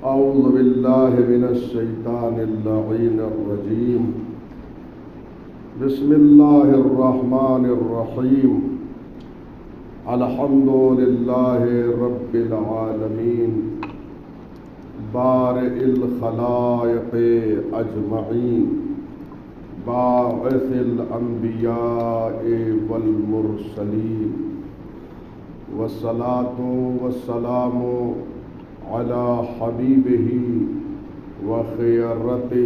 اعوذ باللہ من الشیطان اللعین الرجیم بسم اللہ الرحمن الرحیم الحمد للہ رب العالمین بارئ الخلائق اجمعین باعث الانبیاء والمرسلین والصلاة والسلام على حبیبہ وخیرتہ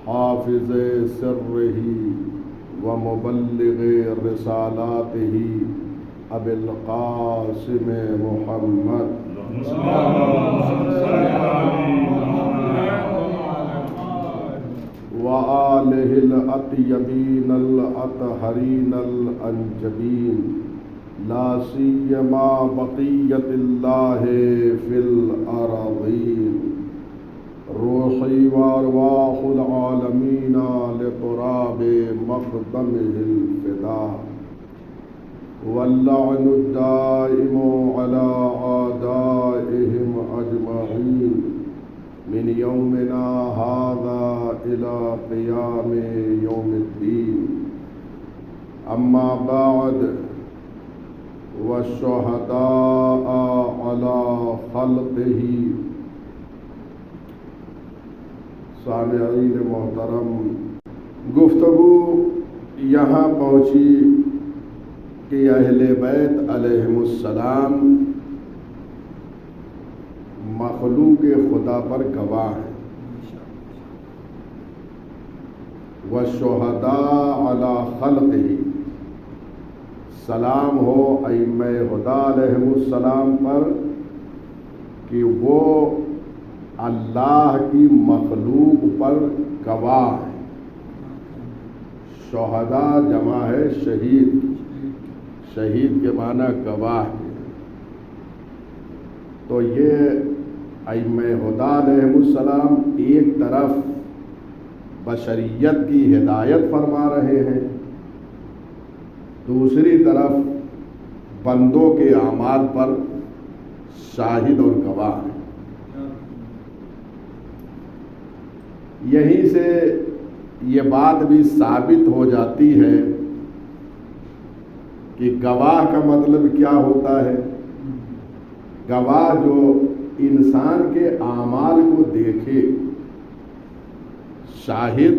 حافظ سرہ ومبلغ رسالاتہ ابی القاسم محمد وآلہ الأطیبین الأطہرین الأنجبین لا سیما بقیت اللہ فی الارضین روحی وارواح العالمین لتراب مقدمہ الفداء واللعن الدائم على أعدائهم أجمعين من يومنا هذا إلى قيام يوم الدين أما بعد والشهداء على خلقه سامعین محترم، گفتگو یہاں پہنچی کہ اہل بیت علیہم السلام مخلوق خدا پر گواہ ہیں، والشہداء علی خلقہ، سلام ہو ائمہ ہدی علیہم السلام پر کہ وہ اللہ کی مخلوق پر گواہ ہیں۔ شہداء جمع ہے شہید، شہید کے معنی گواہ ہے۔ تو یہ ائمہ ہدی علیہم السلام ایک طرف بشریت کی ہدایت فرما رہے ہیں، دوسری طرف بندوں کے اعمال پر شاہد اور گواہ ہیں۔ یہیں سے یہ بات بھی ثابت ہو جاتی ہے کہ گواہ کا مطلب کیا ہوتا ہے۔ گواہ جو انسان کے اعمال کو دیکھے، شاہد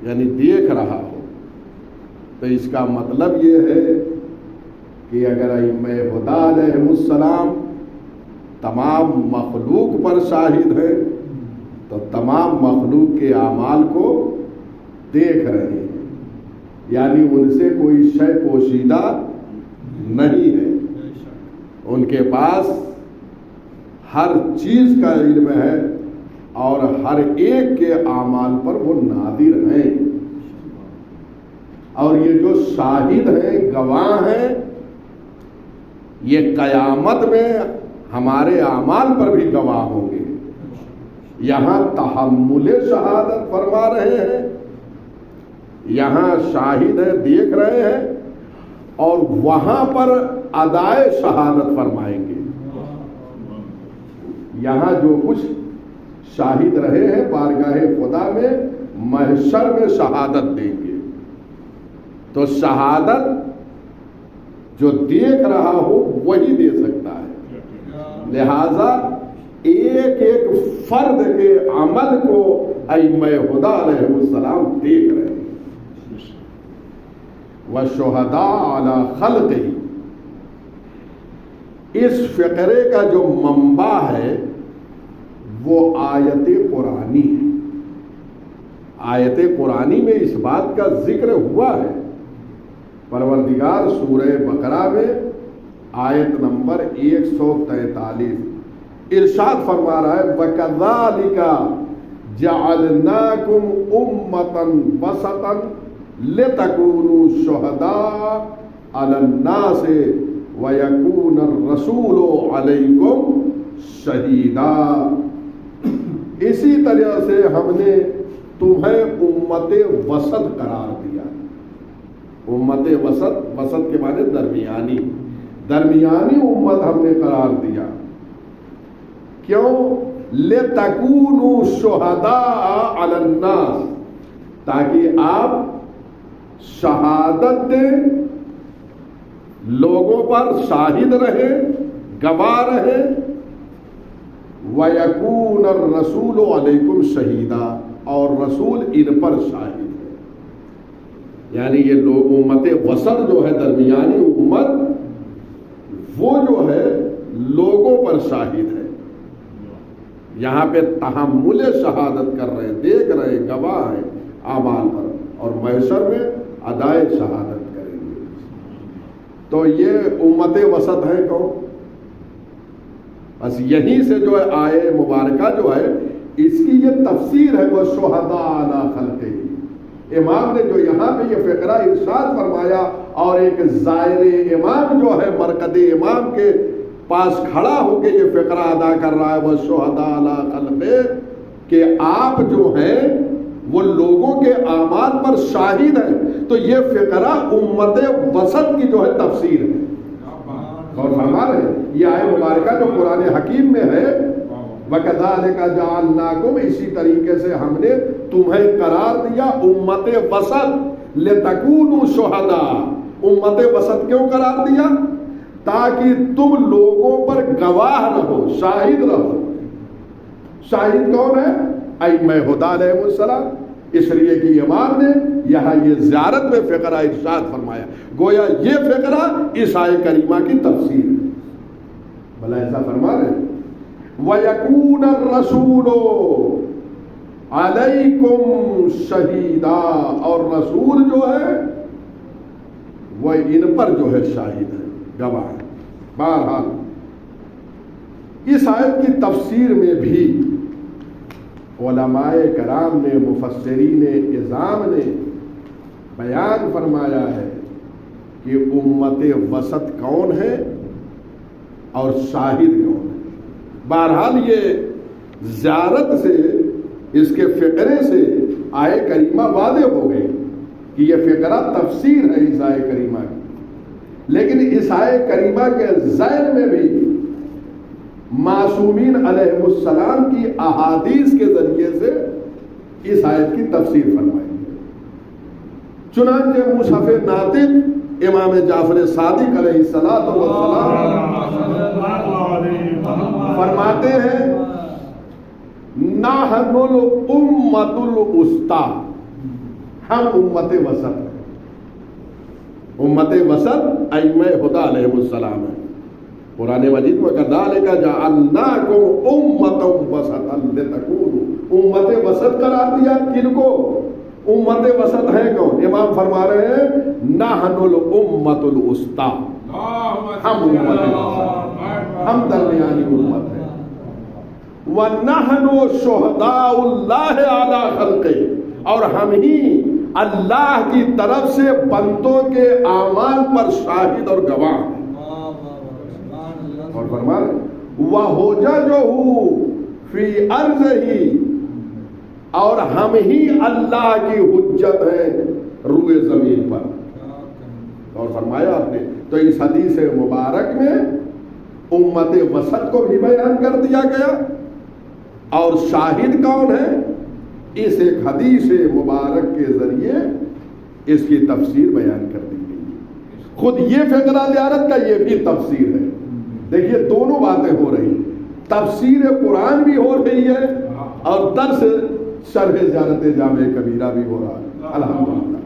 یعنی دیکھ رہا ہو، تو اس کا مطلب یہ ہے کہ اگر ائمہ ہدی علیہم السلام تمام مخلوق پر شاہد ہیں تو تمام مخلوق کے اعمال کو دیکھ رہے ہیں، یعنی ان سے کوئی شے پوشیدہ نہیں ہے، ان کے پاس ہر چیز کا علم ہے اور ہر ایک کے اعمال پر وہ ناظر ہیں۔ اور یہ جو شاہد ہیں، گواہ ہیں، یہ قیامت میں ہمارے اعمال پر بھی گواہ ہوں گے۔ یہاں تحمل شہادت فرما رہے ہیں، یہاں شاہد ہے دیکھ رہے ہیں، اور وہاں پر ادائے شہادت فرمائیں گے۔ یہاں جو کچھ شاہد رہے ہیں بارگاہ خدا میں، محشر میں شہادت دیں گے۔ تو شہادت جو دیکھ رہا ہو وہی دے سکتا ہے، لہذا ایک ایک فرد کے عمل کو ائمہ ہدی علیہ السلام دیکھ رہے ہیں۔ وَالشُّهَدَاءَ عَلَى خَلْقِهِ، اس فقرے کا جو منبع ہے وہ آیت قرآنی ہے۔ آیت قرآنی میں اس بات کا ذکر ہوا ہے۔ پروردگار سورہ بقرہ میں آیت نمبر 143 ارشاد فرما رہا ہے، وَكَذَلِكَ جَعَلْنَاكُمْ أُمَّةً وَسَطًا لِتَكُونُوا شُهَدَاءَ عَلَى النَّاسِ وَيَكُونَ الرَّسُولُ عَلَيْكُمْ شَهِيدًا۔ اسی طرح سے ہم نے تمہیں امت وسط قرار دیا۔ امت وسط، وسط کے معنی درمیانی، درمیانی امت ہم نے قرار دیا، کیوں؟ لِتَكُونُوا شُهَدَاءَ عَلَى النَّاسِ، تاکہ آپ شہادت دیں، لوگوں پر شاہد رہے، گواہ رہے، وَيَكُونَ الرَّسُولُ عَلَيْكُمْ شَهِيدًا، اور رسول ان پر شاہد ہے۔ یعنی یہ لوگ امت وسط جو ہے، درمیانی امت، وہ جو ہے لوگوں پر شاہد ہے۔ یہاں پہ تحمل شہادت کر رہے ہیں، دیکھ رہے ہیں، گواہ ہیں اعمال پر، اور محشر میں ادائے شہادت کریں گے۔ تو یہ امت وسط ہے کون؟ بس یہیں سے جو ہے آیے مبارکہ جو ہے اس کی یہ تفسیر ہے، وہ شہداء علی خلقہ۔ امام نے جو یہاں پہ یہ فقرہ ارشاد فرمایا، اور ایک زائر امام جو ہے مرکز امام کے پاس کھڑا ہو کے یہ فقرہ ادا کر رہا ہے، وہ شہداء علی خلقہ، کہ آپ جو ہیں وہ لوگوں کے اعمال پر شاہد ہیں۔ تو یہ فقرہ امت وسط کی جو ہے تفسیر ہے، اور فرما رہے ہیں یہ آیت مبارکہ جو قرآن حکیم میں ہے، وَكَذَلِكَ جَعَلْنَاكُمْ، اسی طریقے سے ہم نے تمہیں قرار دیا امت وسط، لِتَكُونُوا شُهَدَاءَ، امت وسط کیوں قرار دیا؟ تاکہ تم لوگوں پر گواہ رہو، شاہد رہو۔ شاہد کون ہے؟ ائمہ ہدی علیہ السلام۔ اس لیے کہ امام نے یہاں یہ زیارت میں فقرہ ارشاد فرمایا، گویا یہ فقرہ اس آیہ کریمہ کی تفسیر ہے۔ بھلا ایسا فرما رہے ہیں وَيَكُونَ الرَّسُولُ عَلَيْكُمْ شَهِيدًا، اور رسول جو ہے وہ ان پر جو ہے شاہد ہے، گواہ ہے۔ بہرحال اس آیت کی تفسیر میں بھی علماء کرام نے، مفسرین اعظام نے بیان فرمایا ہے کہ امت وسط کون ہے اور شاہد کون ہے۔ بہرحال یہ زیارت سے، اس کے فقرے سے آیہ کریمہ واضح ہو گئی کہ یہ فقرہ تفسیر ہے اس آیہ کریمہ کی، لیکن اس آیہ کریمہ کے ذیل میں بھی معصومین علیہ السلام کی احادیث کے ذریعے سے اس آیت کی تفسیر فرمائی ہے۔ چنانچہ مصحف ناطق امام جعفر صادق علیہ السلام فرماتے ہیں نحن الامۃ الوسطی، ہم امت وسط ہیں۔ امت وسط ائمہ ہدی علیہ السلام ہے۔ قرآن مجید میں کذالک جعلناکم امۃ وسطا لتکونوا، امت وسط قرار دیا کن کو؟ امت وسط ہے کون؟ امام فرما رہے ہیں نحن الامۃ الوسطی، ہم امت وسط، ہم درمیانی امت ہیں۔ وَنَحْنُ شُهَدَاءُ اللَّهِ عَلَى خَلْقِهِ، اور ہم ہی اللہ کی طرف سے بندوں کے اعمال پر شاہد اور گواہ ہیں۔ اور فرما رہے وَحُجَجُهُ فِي أَرْضِهِ، اور ہم ہی اللہ کی حجت ہیں روئے زمین پر۔ اور فرمایا آپ نے، تو اس حدیث مبارک میں امت وسط کو بھی بیان کر دیا گیا، اور شاہد کون ہے اس ایک حدیث مبارک کے ذریعے اس کی تفسیر بیان کر دی گئی۔ خود یہ فقرہ زیارت کا یہ بھی تفسیر ہے۔ دیکھیے دونوں باتیں ہو رہی، تفسیر قرآن بھی ہو رہی ہے اور درس شرح زیارت جامع کبیرہ بھی ہو رہا ہے، الحمدللہ۔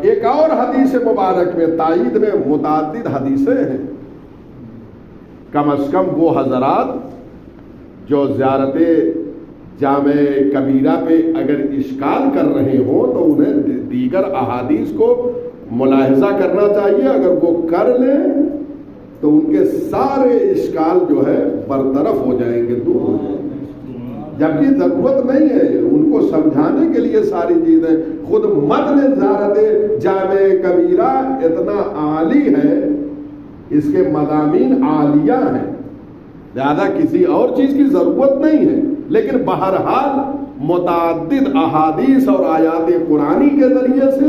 ایک اور حدیث مبارک میں تائید میں متعدد حدیثیں ہیں، کم از کم وہ حضرات جو زیارت جامع کبیرہ پہ اگر اشکال کر رہے ہوں تو انہیں دیگر احادیث کو ملاحظہ کرنا چاہیے۔ اگر وہ کر لیں تو ان کے سارے اشکال جو ہے برطرف ہو جائیں گے، دور ہو جائیں گے، جبکہ ضرورت نہیں ہے ان کو سمجھانے کے لیے ساری چیزیں۔ خود متن زیارت جامع کبیرہ اتنا عالی ہے، اس کے مضامین عالیہ ہیں، لہذا کسی اور چیز کی ضرورت نہیں ہے۔ لیکن بہرحال متعدد احادیث اور آیات قرآنی کے ذریعے سے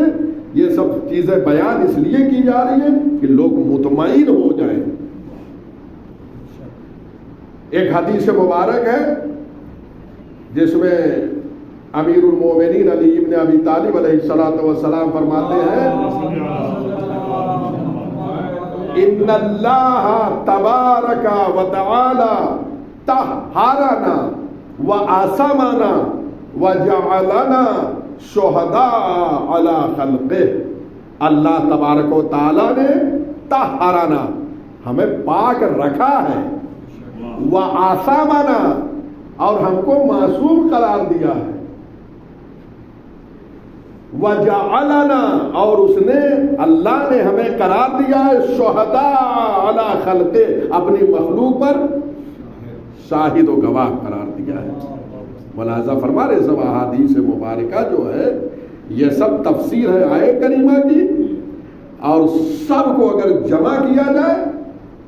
یہ سب چیزیں بیان اس لیے کی جا رہی ہیں کہ لوگ مطمئن ہو جائیں۔ ایک حدیث مبارک ہے جس میں امیر المومنین علی ابن ابی طالب علیہ الصلوۃ والسلام فرماتے ہیں ان اللہ تبارک و تعالی طہرنا وعصمنا وجعلنا شہداء علی خلقہ. اللہ تبارک و تعالی نے طہرنا ہمیں پاک رکھا ہے، وعصمنا اور ہم کو معصوم قرار دیا ہے، وجعلنا اور اس نے اللہ نے ہمیں قرار دیا ہے شہداء علی خلقہ، اپنی مخلوق پر شاہد و گواہ قرار دیا ہے. ملاحظہ فرما رہے سب احادیث مبارکہ جو ہے یہ سب تفسیر ہے آیے کریمہ کی، اور سب کو اگر جمع کیا جائے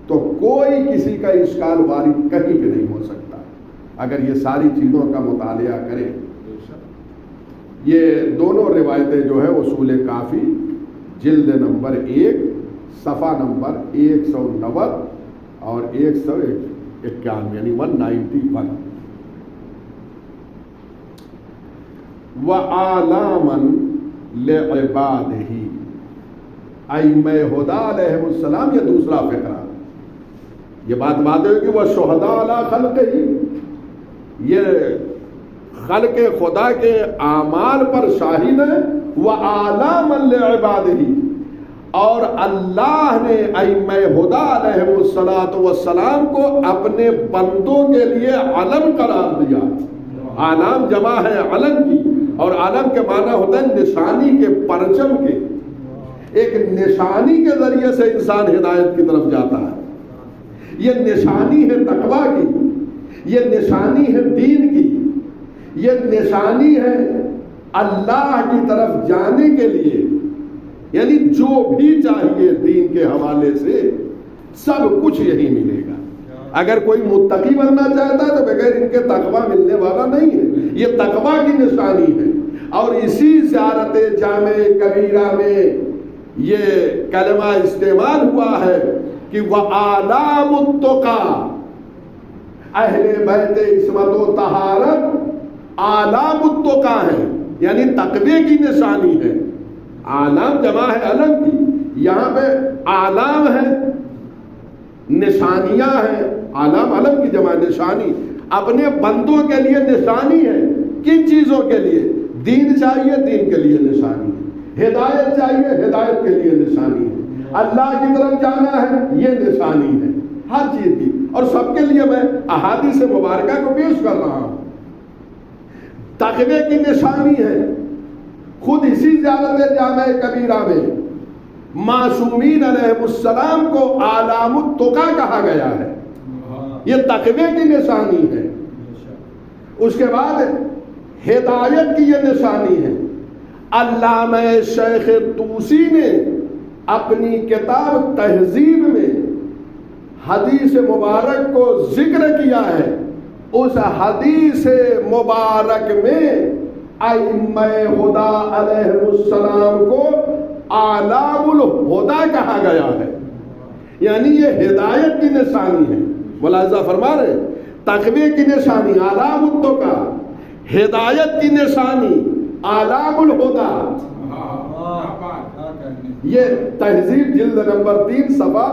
تو کوئی کسی کا اشکال وارد کہیں پہ نہیں ہو سکتا اگر یہ ساری چیزوں کا مطالعہ کرے. یہ دونوں روایتیں جو ہے اصول کافی جلد نمبر 1 صفحہ نمبر 190 اور 151 یعنی 191. وَآلَامًا لِعِبَادِهِ ائمہ ہدیٰ علیہ السلام. یہ دوسرا فقرہ، یہ بات ہے کہ وہ شہداء علی خلقہ، یہ خلق خدا کے اعمال پر شاہد ہے. وَآلَامًا لِعِبَادِهِ اور اللہ نے ائمہ ہدیٰ علیہ السلام کو اپنے بندوں کے لیے علم قرار دیا. علام جمع ہے علم کی، اور علم کے معنی ہوتا ہے نشانی کے، پرچم کے. ایک نشانی کے ذریعے سے انسان ہدایت کی طرف جاتا ہے. یہ نشانی ہے تقویٰ کی، یہ نشانی ہے دین کی، یہ نشانی ہے اللہ کی طرف جانے کے لیے. یعنی جو بھی چاہیے دین کے حوالے سے سب کچھ یہی ملے گا. اگر کوئی متقی بننا چاہتا ہے تو بغیر ان کے تقویٰ ملنے والا نہیں ہے. یہ تقویٰ کی نشانی ہے. اور اسی زیارت جامع کبیرہ میں یہ کلمہ استعمال ہوا ہے کہ وَآلَامُ التُّقَىٰ، اہل بیت عصمت و طہارت آلام التقیٰ ہیں، یعنی تقوی کی نشانی ہے. آلام جمع ہے علم کی، یہاں پہ آلام ہے، نشانیاں ہیں. آلام علم کی جمع نشانی، اپنے بندوں کے لیے نشانی ہے. کن چیزوں کے لیے؟ دین چاہیے، دین کے لیے نشانی ہے. ہدایت چاہیے، ہدایت کے لیے نشانی ہے. اللہ کی طرف جانا ہے، یہ نشانی ہے ہر چیز کی. اور سب کے لیے میں احادیث مبارکہ کو پیش کر رہا ہوں. تقوی کی نشانی ہے. خود اسی زیارت جامع کبیرہ میں معصومین علیہ السلام کو آلام التقیٰ کہا گیا ہے. یہ تقوی کی نشانی ہے. اس کے بعد ہدایت کی یہ نشانی ہے. علامہ شیخ طوسی نے اپنی کتاب تہذیب میں حدیث مبارک کو ذکر کیا ہے. اس حدیث مبارک میں ائمہ ہدیٰ علیہ السلام کو آلام الہدیٰ کہا گیا ہے. یعنی یہ ہدایت کی نشانی ہے. ملاحظہ فرما رہے، تقوی کی نشانی آلام التقیٰ، ہدایت کی نشانی آلام الہدیٰ. یہ تہذیب جلد نمبر 3 صفحہ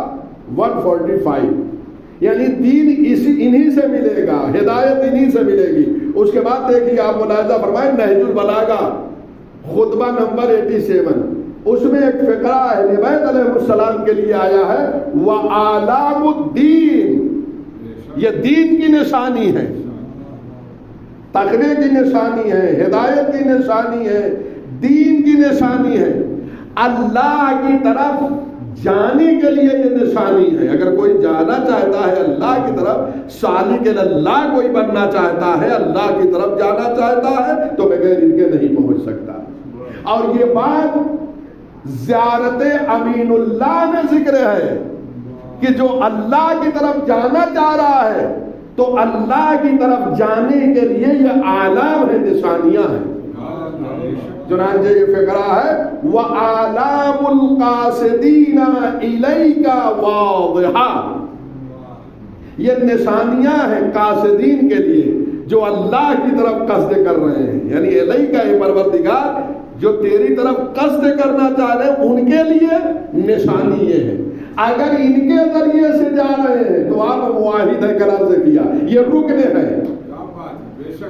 145. یعنی دین انہی سے ملے گا، ہدایت انہی سے ملے گی. اس کے بعد دیکھیے آپ ملاحظہ فرمائیں نہج البلاغہ خطبہ نمبر 87، اس میں ایک فقرہ اہل بیت علیہ السلام کے لیے آیا ہے وَآلَامُ الدِّین. یہ دین کی نشانی ہے، تقوی کی نشانی ہے، ہدایت کی نشانی ہے، دین کی نشانی ہے. اللہ کی طرف جانے کے لیے یہ نشانی ہے. اگر کوئی جانا چاہتا ہے اللہ کی طرف، سالک اللہ کوئی بننا چاہتا ہے، اللہ کی طرف جانا چاہتا ہے تو بغیر ان کے نہیں پہنچ سکتا. اور یہ بات زیارت امین اللہ میں ذکر ہے کہ جو اللہ کی طرف جانا چاہ رہا ہے تو اللہ کی طرف جانے کے لیے یہ آلام ہے، نشانیاں ہیں. چنانچہ یہ فقرہ ہے وَآلَامُ الْقَاصِدِينَ إِلَيْكَ وَاضِحَةٌ. یہ نشانیاں ہیں قاصدین کے لیے جو اللہ کی طرف قصد کر رہے ہیں، یعنی الیک کا اے پروردگار جو تیری طرف قصد کرنا چاہ رہے ہیں ان کے لیے نشانی یہ ہے۔ اگر ان کے ذریعے سے جا رہے ہیں تو آپ واحد ہے، کل عرض کیا یہ رکن ہے،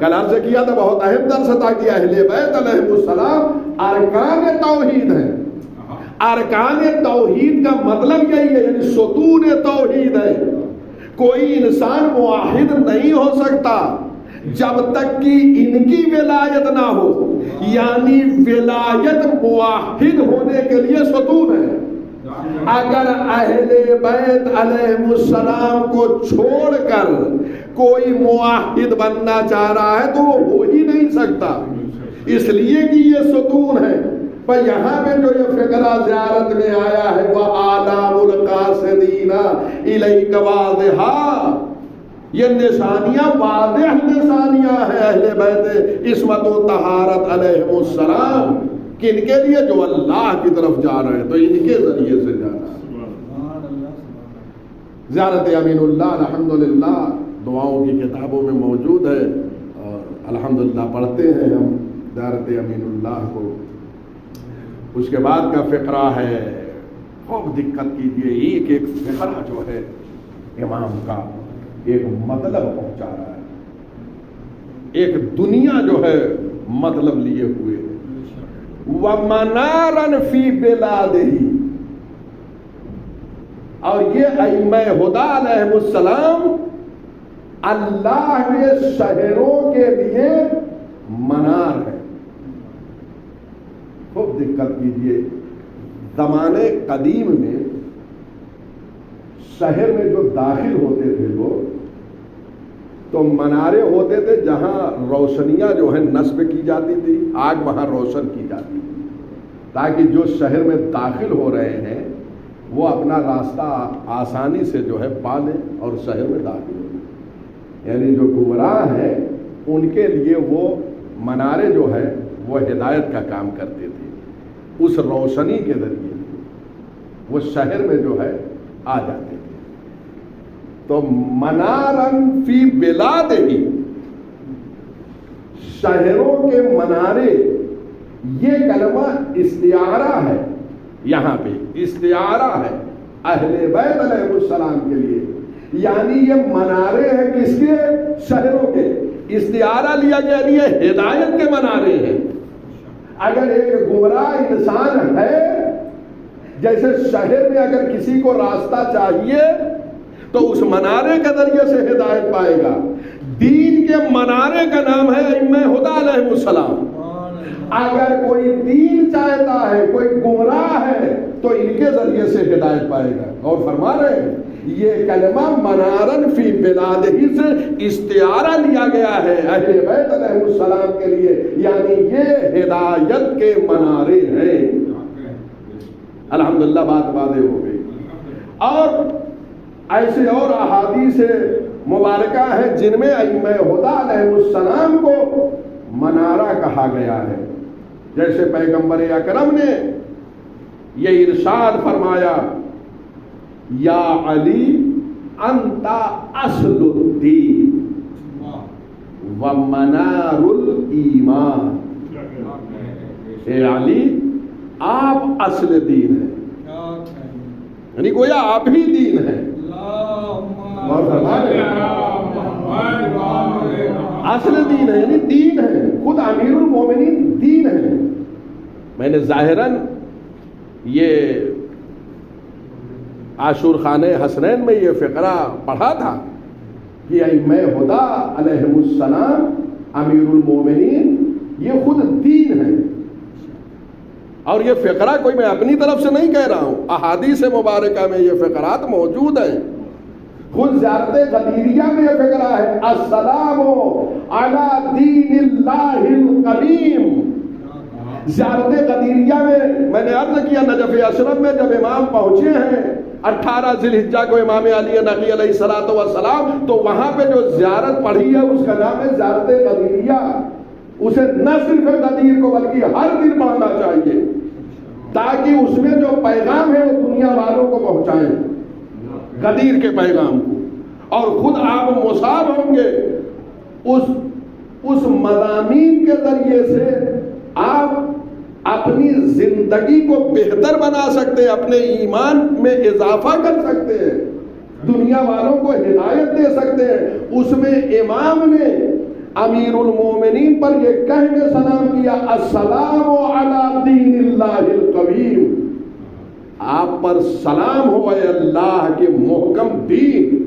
کل عرض کیا تو بہت اہم درس عطا کیا۔ اہل بیت علیہ السلام ارکان توحید ہیں۔ ارکان توحید کا مطلب یہی ہے، یعنی ستون توحید ہے۔ کوئی انسان موحد نہیں ہو سکتا جب تک کہ ان کی ولایت نہ ہو، یعنی ولایت موحد ہونے کے لیے ستون ہے۔ اگر اہل بیت علیہ السلام کو چھوڑ کر کوئی موحد بننا چاہ رہا ہے تو وہ ہو ہی نہیں سکتا، اس لیے کہ یہ ستون ہے۔ پر یہاں میں جو یہ فقرہ زیارت میں آیا ہے وہ آلام القاصدین الیک واضحہ، یہ نشانیاں واضح نشانیاں ہیں اہل بیت عصمت و طہارت علیہ السلام، کہ ان کے لیے جو اللہ کی طرف جا رہے ہیں تو ان کے ذریعے سے جانا۔ زیارت امین اللہ الحمدللہ دعاؤں کی کتابوں میں موجود ہے، اور الحمدللہ پڑھتے ہیں ہم زیارت امین اللہ کو۔ اس کے بعد کا فقرہ ہے، خوب دقت کیجیے، ایک ایک فقرہ جو ہے امام کا ایک مطلب پہنچا رہا ہے، ایک دنیا جو ہے مطلب لیے ہوئے۔ وَمَنَارًا فِي بِلَادِهِ، اور یہ ائمہ ہدیٰ علیہ السلام اللہ کے شہروں کے لیے منار ہے۔ خوب دقت کیجیے، زمانے قدیم میں شہر میں جو داخل ہوتے تھے لوگ تو منارے ہوتے تھے جہاں روشنیاں جو ہیں نصب کی جاتی تھی، آگ وہاں روشن کی جاتی تھی تاکہ جو شہر میں داخل ہو رہے ہیں وہ اپنا راستہ آسانی سے جو ہے پا لیں اور شہر میں داخل ہو جائیں۔ یعنی جو گمراہ ہیں ان کے لیے وہ منارے جو ہے وہ ہدایت کا کام کرتے تھے، اس روشنی کے ذریعے وہ شہر میں جو ہے آ جاتے تھے۔ تو منارن فی بلادہ، شہروں کے منارے، یہ کلمہ استعارہ ہے، یہاں پہ استعارہ ہے اہل بیت علیہ السلام کے لیے، یعنی یہ منارے ہیں کس کے؟ شہروں کے۔ استعارہ لیا گیا، یہ ہدایت کے منارے ہیں۔ اگر ایک گمراہ انسان ہے، جیسے شہر میں اگر کسی کو راستہ چاہیے تو اس منارے کے ذریعے سے ہدایت پائے گا۔ دین کے منارے کا نام ہے ائمہ ہدیٰ علیہ السلام۔ اگر کوئی دین چاہتا ہے، کوئی گمراہ ہے تو ان کے ذریعے سے ہدایت پائے گا۔ اور فرما رہے ہیں یہ کلمہ منارن فی بلادہ سے استعارہ لیا گیا ہے اہل بیت علیہ السلام کے لیے، یعنی یہ ہدایت کے منارے ہیں۔ الحمدللہ بات واضح ہو گئی۔ اور ایسے اور احادیث مبارکہ ہیں جن میں ائمہ ہدیٰ علیہ السلام کو منارہ کہا گیا ہے، جیسے پیغمبر اکرم نے یہ ارشاد فرمایا، یا علی انت اصل الدین ومنار الایمان، اے علی آپ اصل دین ہیں، یعنی گویا آپ ہی دین ہیں۔ اصل دین ہے، یعنی دین ہے، خود امیر المومنین دین ہے۔ میں نے ظاہراً یہ عاشور خانہ حسنین میں یہ فقرہ پڑھا تھا کہ ائمہ ہدیٰ علیہ السلام امیر المومنین یہ خود دین ہے۔ اور یہ فقرہ کوئی میں اپنی طرف سے نہیں کہہ رہا ہوں، احادیث مبارکہ میں یہ فقرات موجود ہیں۔ خود زیارت غدیریہ میں یہ فقرہ ہے، السلام علی دین اللہ القدیم۔ زیارت غدیریہ میں نے عرض کیا نجف اشرف میں جب امام پہنچے ہیں 18 ذی الحجہ کو امام علی نقی علیہ الصلوۃ والسلام، تو وہاں پہ جو زیارت پڑھی ہے اس کا نام ہے زیارت غدیریہ۔ اسے نہ صرف غدیر کو بلکہ ہر دن پڑھنا چاہیے تاکہ اس میں جو پیغام ہے وہ دنیا والوں کو پہنچائیں، غدیر کے پیغام کو۔ اور خود آپ مصاب ہوں گے، اس مضامین کے ذریعے سے آپ اپنی زندگی کو بہتر بنا سکتے ہیں، اپنے ایمان میں اضافہ کر سکتے ہیں، دنیا والوں کو ہدایت دے سکتے ہیں۔ اس میں امام نے امیر المومنین پر یہ کہہ کے سلام کیا، السلام علی دین اللہ القویم، آپ پر سلام ہو اے اللہ کے محکم دین۔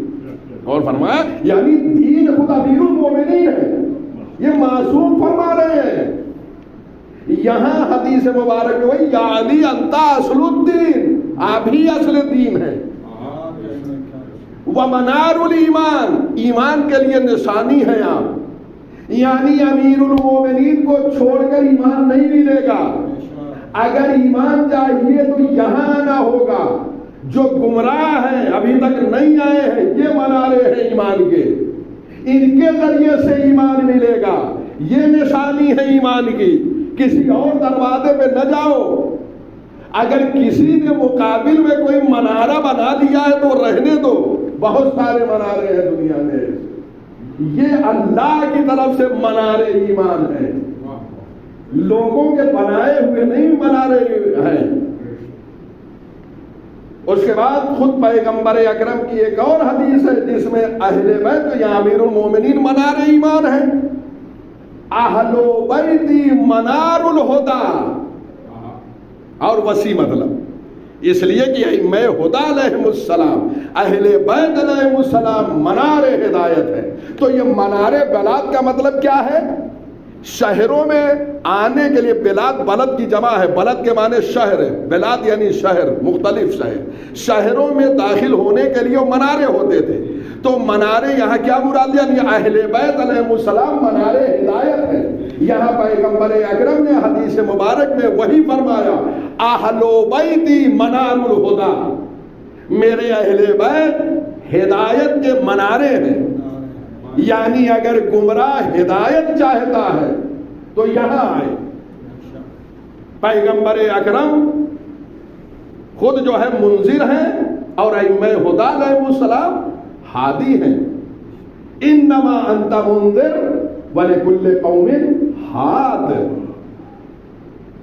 اور فرمایا یعنی دین خود امیر المومنین ہے، یہ معصوم فرما رہے ہیں۔ یہاں حدیث مبارک میں یا علی انت اصل الدین، آپ ہی اصل دین ہیں۔ ومنار الایمان، ایمان کے لیے نشانی ہے آپ، یعنی امیر المومنین کو چھوڑ کر ایمان نہیں ملے گا۔ اگر ایمان چاہیے تو یہاں آنا ہوگا۔ جو گمراہ ہیں ابھی تک نہیں آئے ہیں، یہ منارے ہیں ایمان کے، ان کے ذریعے سے ایمان ملے گا، یہ نشانی ہے ایمان کی۔ کسی اور دروازے پہ نہ جاؤ۔ اگر کسی نے مقابل میں کوئی منارہ بنا دیا ہے تو رہنے دو، بہت سارے منارے ہیں دنیا میں، یہ اللہ کی طرف سے منارے ایمان ہیں، لوگوں کے بنائے ہوئے نہیں منارے ہیں۔ اس کے بعد خود پیغمبر اکرم کی ایک اور حدیث ہے جس میں اہل بیت یا امیر المومنین منار ایمان ہیں۔ اہل بیتی منار الہدی، اور وسیع مطلب اس لیے کہ ائمہ ہدی علیہم السلام، اہل بیت علیہم السلام منار ہدایت ہے۔ تو یہ منار بلاد کا مطلب کیا ہے؟ شہروں میں آنے کے لیے، بلاد بلد کی جمع ہے، بلد کے معنی شہر ہے، بلاد یعنی شہر، مختلف شہر، شہروں میں داخل ہونے کے لیے منارے ہوتے تھے۔ تو منارے یہاں کیا مراد؟ یعنی اہل بیت علیہ السلام منارے ہدایت ہے۔ یہاں پیغمبر اکرم نے حدیث مبارک میں وہی فرمایا، اہل بیتی منار الہدی، میرے اہل بیت ہدایت کے منارے ہیں۔ یعنی اگر گمراہ ہدایت چاہتا ہے تو یہاں آئے۔ پیغمبر اکرم خود جو ہے منذر ہیں اور ائمہ ہدی علیہ السلام ہادی ہیں۔ انما انت منذر ولکل قوم ہاد،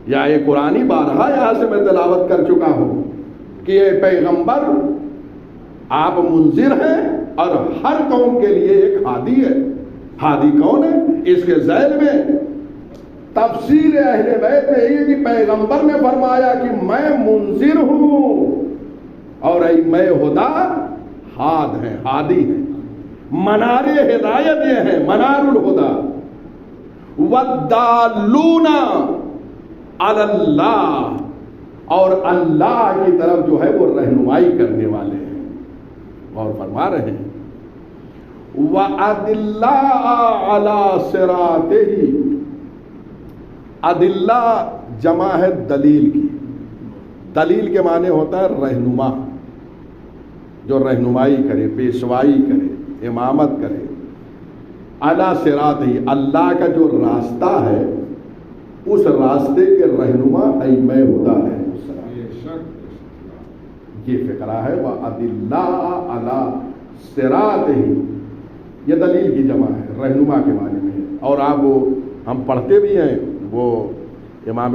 یا یہ قرآنی بارہا یہاں سے میں تلاوت کر چکا ہوں کہ یہ پیغمبر آپ منذر ہیں اور ہر قوم کے لیے ایک ہادی ہے۔ ہادی کون ہے؟ اس کے ذیل میں تفسیر اہل بیت میں یہ کہ پیغمبر نے فرمایا کہ میں منذر ہوں اور ائمہ ہدی ہاد ہیں، ہادی ہیں۔ منار ہدایت یہ ہے، منار الہدی۔ والدالون علی اللہ، اور اللہ کی طرف جو ہے وہ رہنمائی کرنے والے ہیں۔ اور فرما رہے ہیں وَأَدِلَّا عَلَى صِرَاطِهِ، عدلہ جمع ہے دلیل کی۔ دلیل کے معنی ہوتا ہے رہنما، جو رہنمائی کرے، پیشوائی کرے، امامت کرے۔ علی صراطہ، اللہ کا جو راستہ ہے اس راستے کے رہنما ائمہ ہدی ہے۔ یہ فقرہ ہے وَأَدِلَّا عَلَى صِرَاطِهِ، یہ دلیل کی جمع ہے، رہنما کے معنی میں۔ اور آپ ہم پڑھتے بھی ہیں وہ امام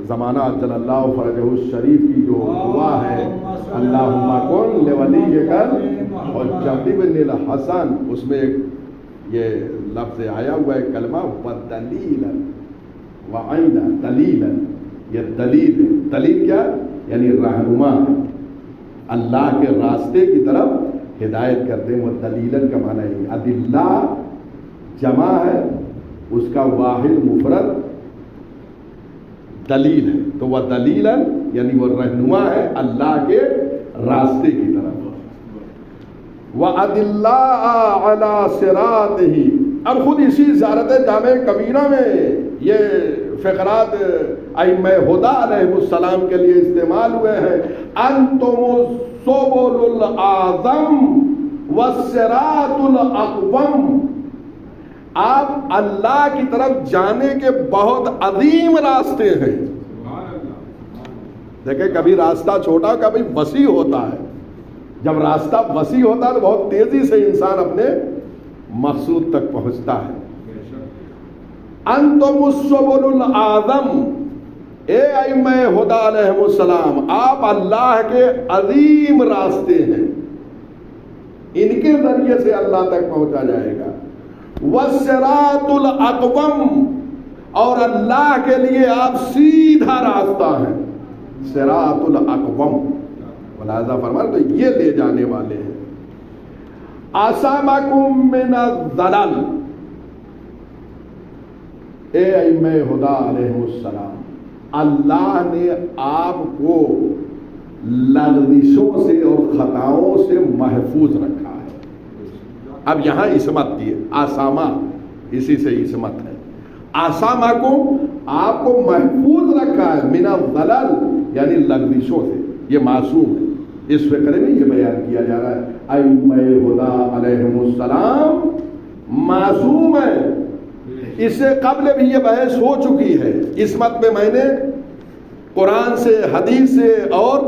زمانہ صلی اللہ فرجہ الشریف کی جو دعا ہے، اللہم کن لولیک الحجۃ بن الحسن، اس میں ایک یہ لفظ آیا ہوا ہے، کلمہ وَدَلِيلًا وَعَيْنًا دلیلا، یہ دلیل ہے۔ دلیل کیا؟ یعنی رہنما، اللہ کے راستے کی طرف ہدایت کرتے ہیں۔ وہ دلیلن کا معنی ہے، عدلہ جمع ہے، اس کا واحد مفرد دلیل ہے، تو وہ دلیلن یعنی وہ رہنما ہے اللہ کے راستے کی طرف۔ وَأَدِلَّا عَلَى صِرَاطِهِ، اور خود اسی زیارت جامع کبیرہ میں یہ فقرات ائمہ ہدی علیہ السلام کے لیے استعمال ہوئے ہیں۔ انتم السبل الاعظم والصراط الاقوم، آپ اللہ کی طرف جانے کے بہت عظیم راستے ہیں۔ دیکھیں کبھی راستہ چھوٹا کبھی وسیع ہوتا ہے، جب راستہ وسیع ہوتا ہے تو بہت تیزی سے انسان اپنے مقصود تک پہنچتا ہے. انتم السبل الاعظم، اے ائمہ ہدی علیہم السلام، آپ اللہ کے عظیم راستے ہیں، ان کے ذریعے سے اللہ تک پہنچا جائے گا. والصراط الاقوم، اور اللہ کے لیے آپ سیدھا راستہ ہیں. صراط الاقوم، لہذا فرمایا تو یہ لے جانے والے ہیں. عصمکم من الضلال، اے ائمہ ہدی علیہ السلام، اللہ نے آپ کو لغزشوں سے اور خطاؤں سے محفوظ رکھا ہے. اب یہاں عصمت دی ہے، آسامہ اسی سے عصمت ہے. آسامکم، آپ کو محفوظ رکھا ہے، من الضلال یعنی لغزشوں سے، یہ معصوم ہے. اس فقرے میں یہ بیان کیا جا رہا ہے ائمہ ہدی علیہم السلام معصوم ہے. اس سے قبل بھی یہ بحث ہو چکی ہے. عصمت میں میں نے قرآن سے، حدیث سے اور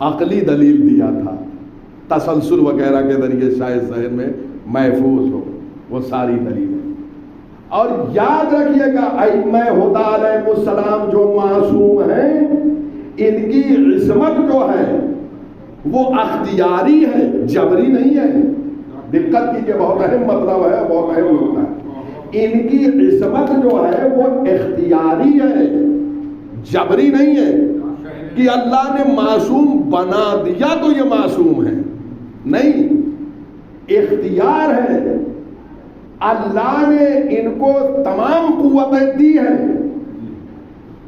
عقلی دلیل دیا تھا، تسلسل وغیرہ کے ذریعے شاید ذہن میں محفوظ ہو وہ ساری دلیلیں. اور یاد رکھیے گا ائمہ ہدی علیہ السلام جو معصوم ہیں، ان کی عصمت جو ہے وہ اختیاری ہے، جبری نہیں ہے. دقت کیجیے، بہت اہم مطلب ہے، بہت اہم نقطہ ہے. ان کی عصمت جو ہے وہ اختیاری ہے، جبری نہیں ہے کہ اللہ نے معصوم بنا دیا تو یہ معصوم ہے. نہیں، اختیار ہے. اللہ نے ان کو تمام قوتیں دی ہیں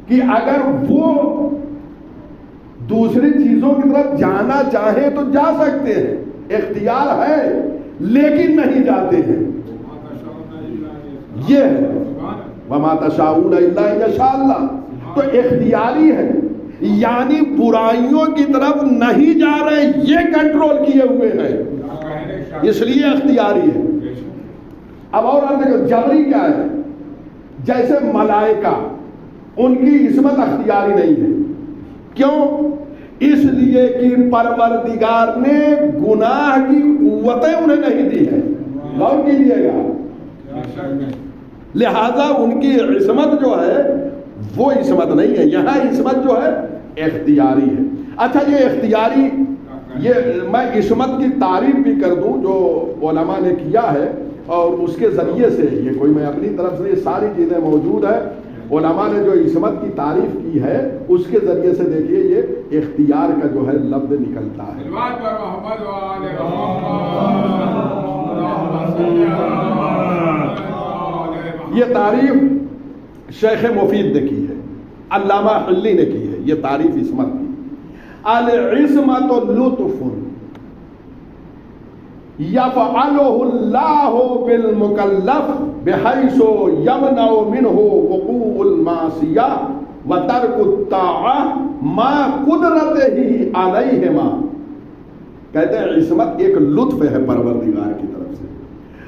کہ اگر وہ دوسری چیزوں کی طرف جانا چاہے تو جا سکتے ہیں، اختیار ہے، لیکن نہیں جاتے ہیں. یہ ہے وَمَا تَشَاءُونَ إِلَّا أَن يَشَاءَ اللَّهُ. تو اختیاری ہے، یعنی برائیوں کی طرف نہیں جا رہے، یہ کنٹرول کیے ہوئے ہیں، اس لیے اختیاری ہے. اب اور دیکھو جبری کیا ہے؟ جیسے ملائکہ، ان کی عصمت اختیاری نہیں ہے. کیوں؟ اس لیے کہ پروردگار نے گناہ کی قوتیں انہیں نہیں دی ہے. غور کیجیے گا، لہذا ان کی عصمت جو ہے وہ عصمت نہیں ہے. یہاں عصمت جو ہے اختیاری ہے. اچھا، یہ اختیاری، یہ میں عصمت کی تعریف بھی کر دوں جو علماء نے کیا ہے، اور اس کے ذریعے سے یہ کوئی میں اپنی طرف سے یہ ساری چیزیں موجود ہے. علماء نے جو عصمت کی تعریف کی ہے اس کے ذریعے سے دیکھیے یہ اختیار کا جو ہے لفظ نکلتا ہے. یہ تعریف شیخ مفید نے کی ہے، علامہ حلی نے کی ہے. یہ تعریف عصمت کی. العصمت لطف یفعلہ اللہ بالمکلف بحیث یمنع منہ وقوع المعصیہ وترک الطاعہ ما قدرتہ علیہما. کہتے ہیں عصمت ایک لطف ہے پروردگار کی طرف سے،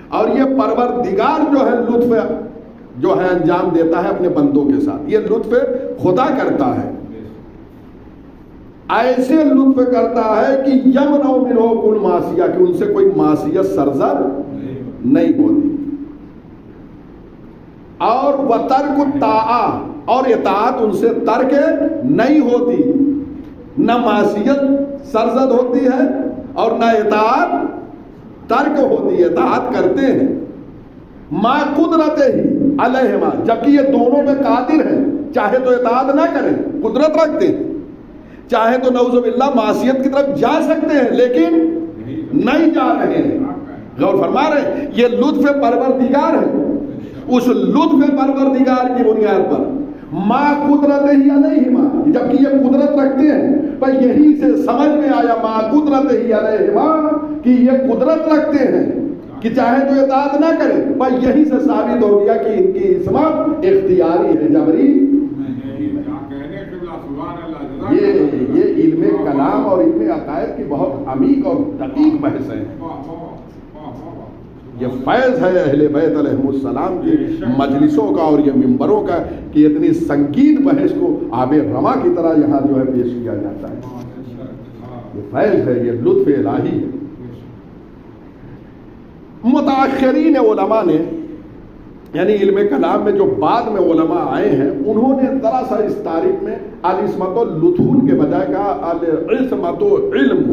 اور یہ پروردگار جو ہے لطف جو ہے انجام دیتا ہے اپنے بندوں کے ساتھ. یہ لطف خدا کرتا ہے، ایسے لطف کرتا ہے کہ یمنع منہ کل معصیہ، کہ ان سے کوئی معصیت سرزد نہیں ہوتی. اور وترک الطاعہ، اور اطاعت ان سے ترک نہیں ہوتی. نہ معصیت سرزد ہوتی ہے اور نہ اطاعت ترک ہوتی ہے، اطاعت کرتے ہیں. ما قدرت ہی علیہما، جبکہ یہ دونوں میں قادر ہیں، چاہے تو اطاعت نہ کریں، قدرت رکھتے ہیں، چاہے تو نعوذ باللہ معصیت کی طرف جا سکتے ہیں لیکن نہیں جا رہے ہیں. غور فرما رہے ہیں، یہ لطف پروردگار ہے. اس لطف پروردگار کی بنیاد پر ما قدرت ہی علیہما، جبکہ یہ قدرت رکھتے ہیں، پر یہی سے سمجھ میں آیا ما قدرت ہی علیہما کہ یہ قدرت رکھتے ہیں کہ چاہے تو اطاعت نہ کریں، پر یہی سے ثابت ہو گیا کہ ان کی عصمت اختیاری ہے، جبری. یہ علم کلام اور علم عقائد کی بہت عمیق اور دقیق بحث ہے. یہ فیض ہے اہل بیت علیہ السلام کی مجلسوں کا اور یہ ممبروں کا کہ اتنی سنگین بحث کو آب رواں کی طرح یہاں جو ہے پیش کیا جاتا ہے. یہ فیض ہے، یہ لطف الہی ہے۔ متاخرین علماء نے، یعنی علم کلام میں جو بعد میں علماء آئے ہیں، انہوں نے ذرا سا اس تعریف میں العصمت و لطف کے بجائے کہا العصمت و علم،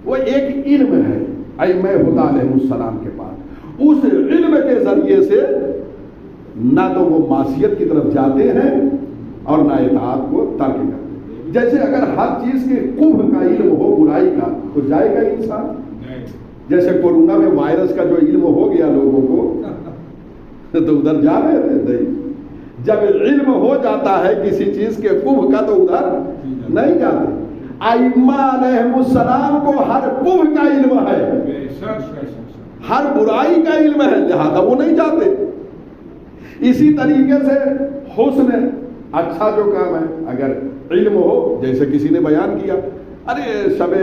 وہ ایک علم ہے ائمہ ہدی علیہ السلام کے پاس، اس علم کے ذریعے سے نہ تو وہ معصیت کی طرف جاتے ہیں اور نہ اطاعت کو ترک کرتے ہیں۔ جیسے اگر ہر چیز کے قبح کا علم ہو برائی کا تو جائے گا انسان، جیسے کورونا میں وائرس کا جو علم ہو گیا لوگوں کو تو ادھر جا رہے تھے نہیں، جب علم ہو جاتا ہے کسی چیز کے قبح کا تو ادھر نہیں جاتے۔ ائمہ علیہ السلام کو ہر قبح کا علم ہے، ہر برائی کا علم ہے، لہذا وہ نہیں جاتے۔ اسی طریقے سے حسن، اچھا جو کام ہے اگر علم ہو، جیسے کسی نے بیان کیا ارے شب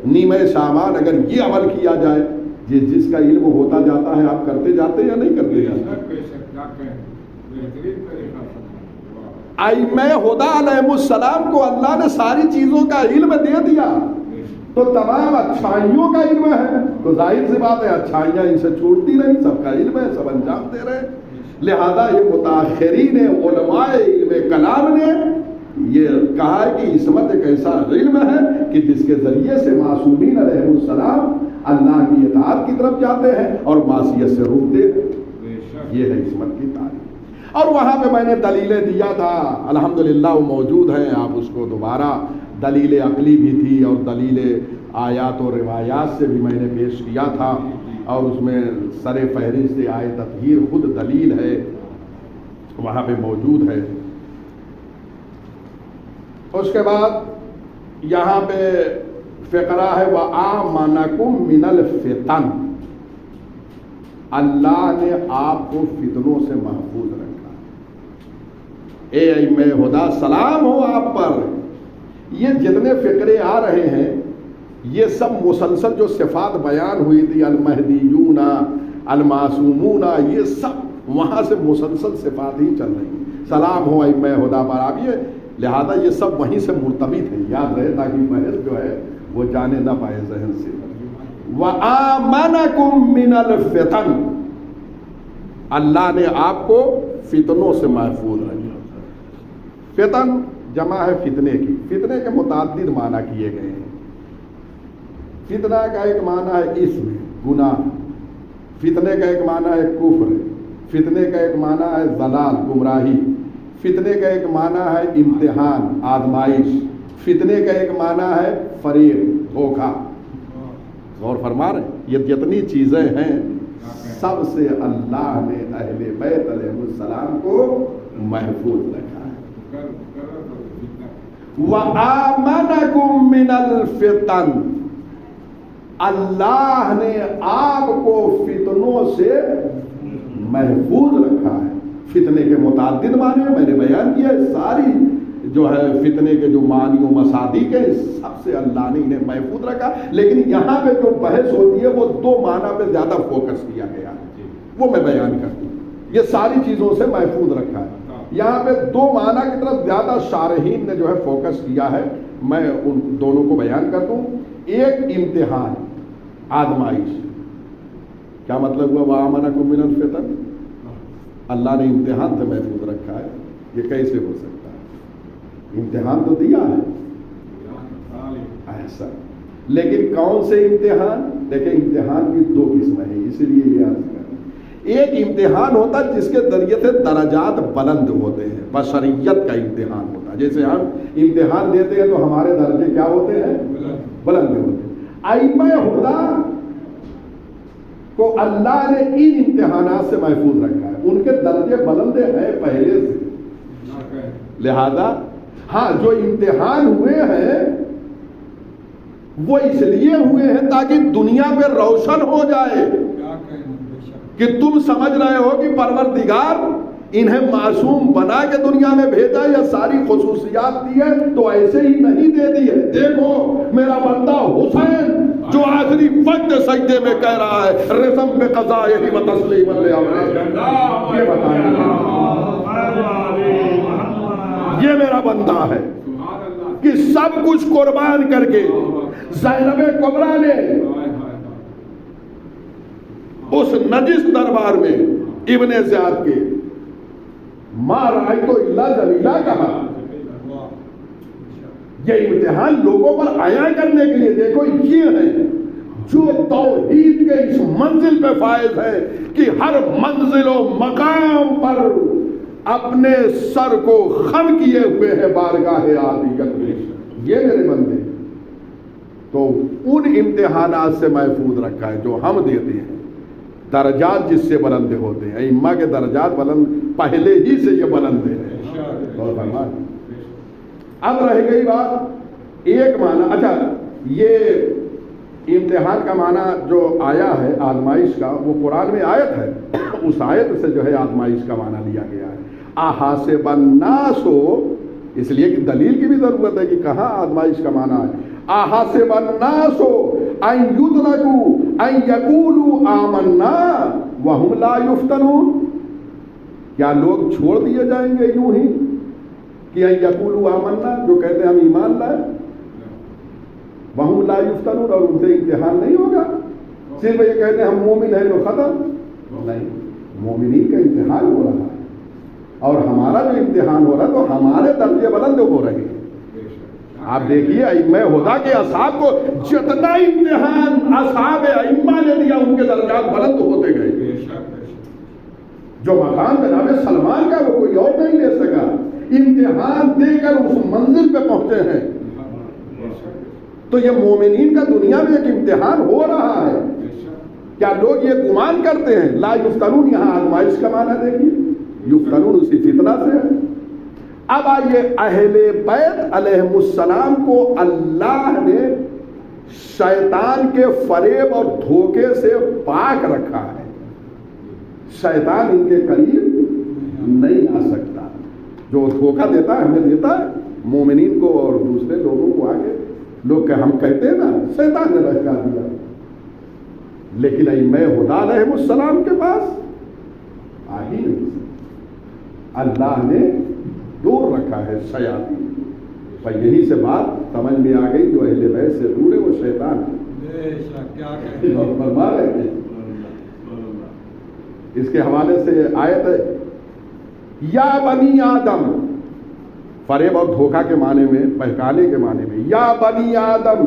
نیمہ شعبان اگر یہ عمل کیا جائے، جس کا علم ہوتا جاتا ہے آپ کرتے جاتے یا نہیں کرتے جاتے؟ ائمہ ہدی علیہ السلام کو اللہ نے ساری چیزوں کا علم دے دیا، تو تمام اچھائیوں کا علم ہے، تو ظاہر سی بات ہے اچھائیاں ان سے چھوٹتی نہیں، سب کا علم ہے، سب انجام دے رہے ہیں۔ لہذا یہ متاخرین علماء علم کلام نے یہ کہا ہے کہ عصمت ایک ایسا علم ہے کہ جس کے ذریعے سے معصومین علیہ السلام اللہ کی اطاعت کی طرف جاتے ہیں اور معصیت سے روکتے ہیں۔ یہ ہے عصمت کی تعریف۔ اور وہاں پہ میں نے دلیلیں دیا تھا، الحمدللہ وہ موجود ہیں، آپ اس کو دوبارہ، دلیل عقلی بھی تھی اور دلیل آیات و روایات سے بھی میں نے پیش کیا تھا، اور اس میں سر فہرست آیت تطہیر خود دلیل ہے، وہاں پہ موجود ہے۔ اس کے بعد یہاں پہ فقرہ ہے وَآمَنَكُم مِّنَ الْفِتَنِ، اللہ نے آپ کو فتنوں سے محفوظ رکھا۔ اے ائمہ ہدی سلام ہو آپ پر۔ یہ جتنے فقرے آ رہے ہیں یہ سب مسلسل جو صفات بیان ہوئی تھی، المہدیون، المعصومون، یہ سب وہاں سے مسلسل صفات ہی چل رہی ہیں۔ سلام ہو ائمہ ہدی پر، آپ یہ لہذا یہ سب وہیں سے مرتبط ہیں، یاد رہے تاکہ بحث جو ہے وہ جانے نہ پائے ذہن سے۔ وَآمَنَكُم مِّنَ الْفِتَنِ، اللہ نے آپ کو فتنوں سے محفوظ رکھا۔ فتن جمع ہے فتنے کی، فتنے کے متعدد معنی کیے گئے ہیں۔ فتنہ کا ایک معنی ہے اسم، گناہ، فتنے کا ایک معنی ہے کفر، فتنے کا ایک معنی ہے ضلال، گمراہی، فتنے کا ایک معنی ہے امتحان، آزمائش، فتنے کا ایک معنی ہے فریب، دھوکہ۔ غور فرما رہے ہیں، یہ جتنی چیزیں ہیں سب سے اللہ نے اہل بیت علیہ السلام کو محفوظ رکھا ہے۔ وَآمَنَكُم مِّنَ الْفِتَنِ، اللہ نے آپ کو فتنوں سے محفوظ رکھا ہے۔ فتنے کے متعدد معنی میں نے بیان کیا، ساری جو ہے فتنے کے جو معنی و مصادیق ہیں سب سے اللہ نے انہیں محفوظ رکھا، لیکن یہاں پہ جو بحث ہوتی ہے وہ دو معنی پہ زیادہ فوکس کیا گیا ہے، وہ میں بیان کرتی ہوں۔ یہ ساری چیزوں سے محفوظ رکھا ہے، یہاں پہ دو معنی کی طرف زیادہ شارحین نے جو ہے فوکس کیا ہے، میں ان دونوں کو بیان کرتا ہوں۔ ایک امتحان، آزمائش، کیا مطلب ہوا وَآمَنَكُم مِّنَ الْفِتَنِ، اللہ نے امتحان سے محفوظ رکھا ہے۔ یہ کیسے ہو سکتا ہے؟ امتحان تو دیا ہے ایسا، لیکن کون سے امتحان؟ دیکھیں امتحان کی دو قسمیں ہیں، اسی لیے یہ عرض کر رہا ہوں۔ ایک امتحان ہوتا ہے جس کے ذریعے سے درجات بلند ہوتے ہیں، بشریت کا امتحان ہوتا ہے، جیسے ہم امتحان دیتے ہیں تو ہمارے درجے کیا ہوتے ہیں؟ بلند ہوتے ہیں۔ ائمہ ہدی کو اللہ نے ان امتحانات سے محفوظ رکھا ہے، ان کے درجے بلند ہیں پہلے سے، لہذا ہاں جو امتحان ہوئے ہیں وہ اس لیے ہوئے ہیں تاکہ دنیا پہ روشن ہو جائے کہ تم سمجھ رہے ہو کہ پروردگار انہیں معصوم بنا کے دنیا میں بھیجا یا ساری خصوصیات دی ہے تو ایسے ہی نہیں دے دی ہے۔ دیکھو میرا بندہ حسین جو آخری وقت سجدے میں کہہ رہا ہے رسم پہ قضائے و تسلیم یہ بتائیں، یہ میرا بندہ ہے، کہ سب کچھ قربان کر کے زینب کبریٰ نے اس نجس دربار میں ابن زیاد کے ما رأیت الا جلیلا کہا. یہ امتحان لوگوں پر آیا کرنے کے لیے. دیکھو یہ ہے جو توحید کے اس منزل پہ فائز ہے کہ ہر منزل و مقام پر اپنے سر کو خم کیے ہوئے ہے بارگاہ عادیت میں. یہ میرے بندے تو ان امتحانات سے محفوظ رکھا ہے جو ہم دیتے ہیں. درجات جس سے بلند ہوتے ہیں, ائمہ کے درجات بلند پہلے ہی سے یہ بلند ہیں. اب رہ گئی بات ایک معنی. اچھا یہ امتحان کا معنی جو آیا ہے آزمائش کا وہ قرآن میں آیت ہے, اس آیت سے جو ہے آزمائش کا معنی لیا گیا ہے. احاسب الناس, اس لیے کہ دلیل کی بھی ضرورت ہے کہ کہاں آزمائش کا معنی ہے. احاسب الناس ان یدرکوا ان یقولوا آمنا وهم لا یفتنون, کیا لوگ چھوڑ دیے جائیں گے یوں ہی کہ ان یقولوا آمنا, جو کہتے ہیں ہم ایمان لائے, وهم لا یفتنون, اور ان سے امتحان نہیں ہوگا. صرف یہ کہتے ہیں ہم مومن ہیں تو ختم نہیں. مومنین کا امتحان ہو رہا ہے اور ہمارا جو امتحان ہو رہا ہے تو ہمارے درجے بلند ہو رہے ہیں. آپ دیکھیے ائمہ ہدیٰ کے اصحاب کو جتنا امتحان اصحاب ائمہ نے دیا ان کے درجات بلند ہوتے گئے. جو مقام جناب سلمان کا وہ کوئی اور نہیں لے سکا. امتحان دے کر اس منزل پہ پہنچے ہیں. تو یہ مومنین کا دنیا میں ایک امتحان ہو رہا ہے. کیا لوگ یہ گمان کرتے ہیں؟ لا یفتنون, یہاں آزمائش کا معنی دیکھیے, یفتنون اسی فتنہ سے ہے. اب آئیے اہل بیت علیہ السلام کو اللہ نے شیطان کے فریب اور دھوکے سے پاک رکھا ہے. شیطان ان کے قریب نہیں آ سکتا. جو دھوکہ دیتا ہے ہمیں دیتا ہے مومنین کو اور دوسرے لوگوں کو. آگے لوگ کہ ہم کہتے ہیں نا شیطان نے بہکا دیا, لیکن ائمہ ہدیٰ علیہ السلام کے پاس آ ہی نہیں. اللہ نے دور رکھا ہے شیاطین پر. یہی سے بات سمجھ میں آ گئی, جو اہل بیت سے دور ہے وہ شیطان ہے. فرما رہے ہیں اس کے حوالے سے آیت ہے یا بنی آدم, فریب اور دھوکہ کے معنی میں, بہکانے کے معنی میں, یا بنی آدم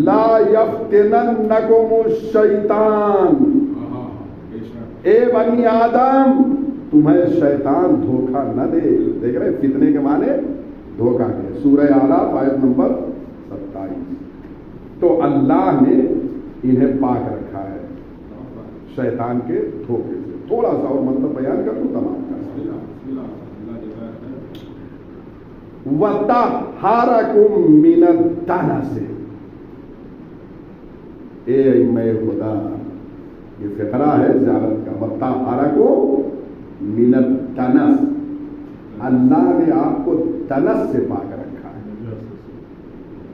لا یفتننکم الشیطان, اے بنی آدم تمہیں شیطان دھوکہ نہ دے. دیکھ رہے فتنے کے معنی دھوکہ کے. سورہ اعراف آیت نمبر 27. تو اللہ نے انہیں پاک رکھا ہے شیطان کے دھوکے سے. تھوڑا سا اور مطلب بیان کر دوں تمام کا. وَطَهَّرَكُم مِّنَ الدَّنَسِ, اے ائمہ خدا, یہ فقرہ ہے زیارت کا. وَطَهَّرَكُم مِّنَ الدَّنَسِ, اللہ نے آپ کو دنس سے پاک رکھا ہے.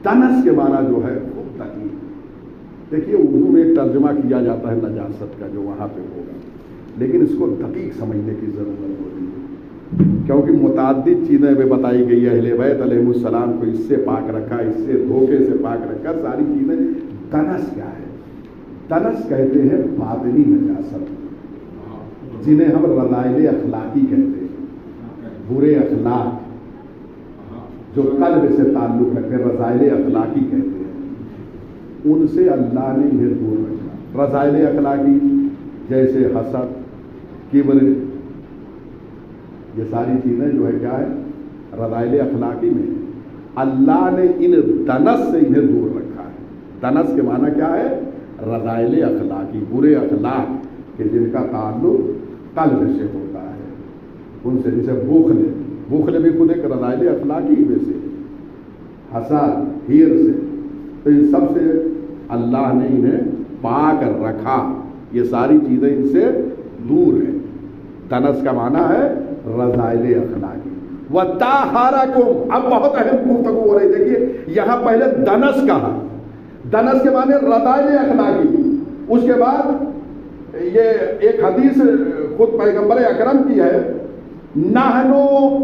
دنس کے معنی جو ہے خوب تکلیف. دیکھیے اردو میں ایک ترجمہ کیا جاتا ہے نجاست کا جو وہاں پہ ہوگا, لیکن اس کو دقیق سمجھنے کی ضرورت ہوتی ہے کیونکہ متعدد چیزیں بھی بتائی گئی ہے. اہل بیت علیہ السلام کو اس سے پاک رکھا, اس سے دھوکے سے پاک رکھا, ساری چیزیں. دنس کیا ہے؟ دنس کہتے ہیں باطنی نجاست, جنہیں ہم رذائل اخلاقی کہتے ہیں. برے اخلاق جو قلب سے تعلق رکھتے ہیں رذائل اخلاقی کہتے ہیں. ان سے اللہ نے انہیں دور رکھا. رذائل اخلاقی جیسے حسد, کبر, یہ ساری چیزیں جو ہے کیا ہے رذائل اخلاقی میں. اللہ نے ان دنس سے انہیں دور رکھا ہے. دنس کے معنی کیا ہے؟ رذائل اخلاقی, برے اخلاق کہ جن کا تعلق قلب سے ہوتا ہے. ان سے جیسے بخل, بخل بھی خود ایک رذائل اخلاقی میں سے, حسد, ہیر سے. تو ان سب سے اللہ نے انہیں پاک رکھا. یہ ساری چیزیں ان سے دور ہیں. دنس کا معنی ہے رذائل اخلاقی. وَطَهَّرَكُم, اب بہت اہم گفتگو ہو رہی. دیکھیے یہاں پہلے دنس کہا, دنس کے معنی رذائل اخلاقی. اس کے بعد یہ ایک حدیث خود پیغمبر اکرم کی ہے, نحنو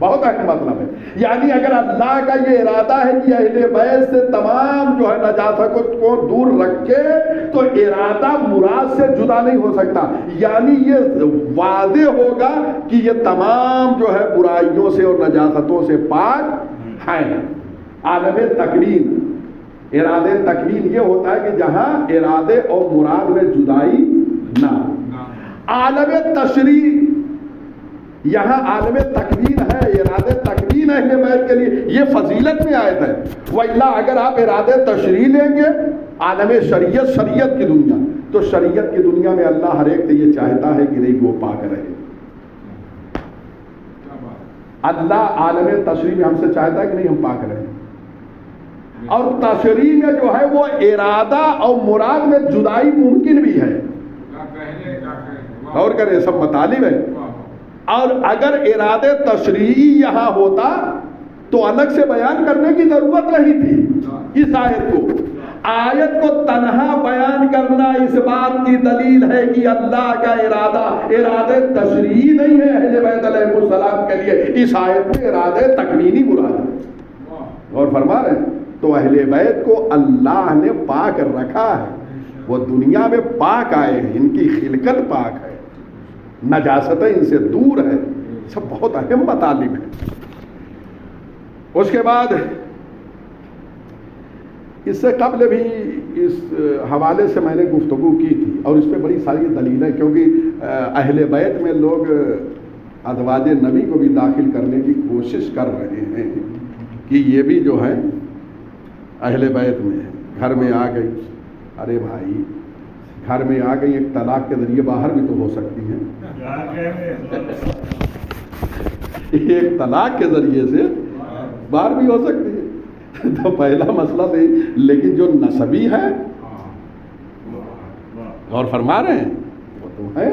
بہت اہم مطلب ہے. یعنی اگر اللہ کا یہ ارادہ ہے کہ اہل بیت سے تمام جو ہے نجاست کو دور رکھے تو ارادہ مراد سے جدا نہیں ہو سکتا. یعنی یہ واضح ہوگا کہ یہ تمام جو ہے برائیوں سے اور نجاستوں سے پاک ہیں. عالم تکوین، ارادے تکوین یہ ہوتا ہے کہ جہاں ارادے اور مراد میں جدائی نہ. عالم تشریع یہاں عالم تکوین ہے، ارادے تکوین اہل بیت کے لیے یہ فضیلت میں آیت ہے. وَإِلَّا اگر آپ ارادے تشریع لیں گے عالم شریعت، شریعت کی دنیا، تو شریعت کی دنیا میں اللہ ہر ایک سے یہ چاہتا ہے کہ نہیں وہ پاک رہے. اللہ عالم تشریع میں ہم سے چاہتا ہے کہ نہیں ہم پاک رہیں. اور تشریع میں جو ہے وہ ارادہ اور مراد میں جدائی ممکن بھی ہے. غور کریں، سب مطالب ہے. اور اگر ارادے تشریعی یہاں ہوتا تو الگ سے بیان کرنے کی ضرورت نہیں تھی اس آیت کو. آیت کو تنہا بیان کرنا اس بات کی دلیل ہے کہ اللہ کا ارادے تشریعی نہیں ہے اہل بیت علیہ السلام کے لیے. اس آیت میں ارادے تکوینی مراد ہے. اور فرما رہے ہیں تو اہل بیت کو اللہ نے پاک رکھا ہے. وہ دنیا میں پاک آئے ہیں، ان کی خلقت پاک ہے، نجاستیں ان سے دور ہے. سب بہت اہم مطالب ہے. اس کے بعد اس سے قبل بھی اس حوالے سے میں نے گفتگو کی تھی اور اس پہ بڑی ساری دلیلیں، کیونکہ اہل بیت میں لوگ ازواج نبی کو بھی داخل کرنے کی کوشش کر رہے ہیں کہ یہ بھی جو ہے اہل بیت میں ہے. گھر میں آ گئی، ارے بھائی گھر میں آ گئی، ایک طلاق کے ذریعے باہر بھی تو ہو سکتی ہیں. ایک طلاق کے ذریعے سے باہر بھی ہو سکتی ہے. تو پہلا مسئلہ تو لیکن جو نسبی ہے اور فرما رہے ہیں وہ تو ہے.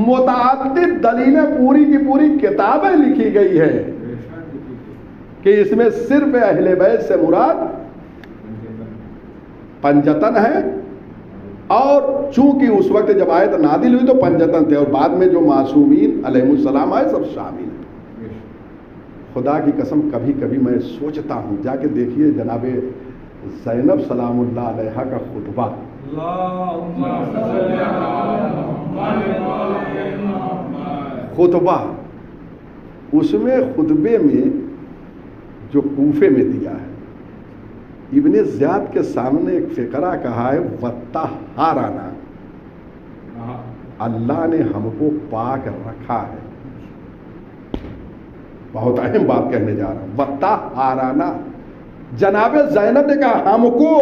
متعدد دلیلیں پوری کی پوری کتابیں لکھی گئی ہے کہ اس میں صرف اہل بیت سے مراد پنجتن ہے. اور چونکہ اس وقت جب آیت نازل ہوئی تو پنجتن تھے، اور بعد میں جو معصومین علیہ السلام آئے سب شامل ہیں. خدا کی قسم کبھی کبھی میں سوچتا ہوں، جا کے دیکھیے جناب زینب سلام اللہ علیہا کا خطبہ. خطبہ اس میں خطبے میں جو کوفے میں دیا ہے، ابن زیاد کے سامنے ایک فقرہ کہا ہے وَطَّهَّرَنَا، اللہ نے ہم کو پاک رکھا ہے. بہت اہم بات کہنے جا رہا ہوں. وَطَّهَّرَنَا، جناب زینب نے کہا ہم کو.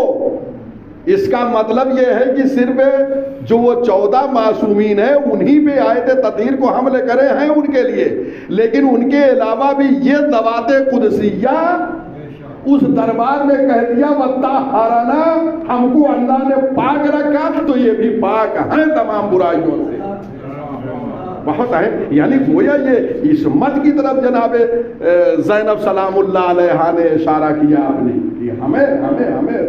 اس کا مطلب یہ ہے کہ صرف جو وہ 14 معصومین ہیں انہی پہ آیت تطہیر کو حمل کرے ہیں ان کے لیے، لیکن ان کے علاوہ بھی یہ ذوات قدسیہ اس دربار میں کہہ دیا وَطَّهَّرَنَا، ہم کو اللہ نے پاک رکھا تو یہ بھی پاک ہیں تمام برائیوں سے. بہت ہے. یعنی گویا یہ عصمت کی طرف جناب زینب سلام اللہ علیہا نے اشارہ کیا آپ نے کہ ہمیں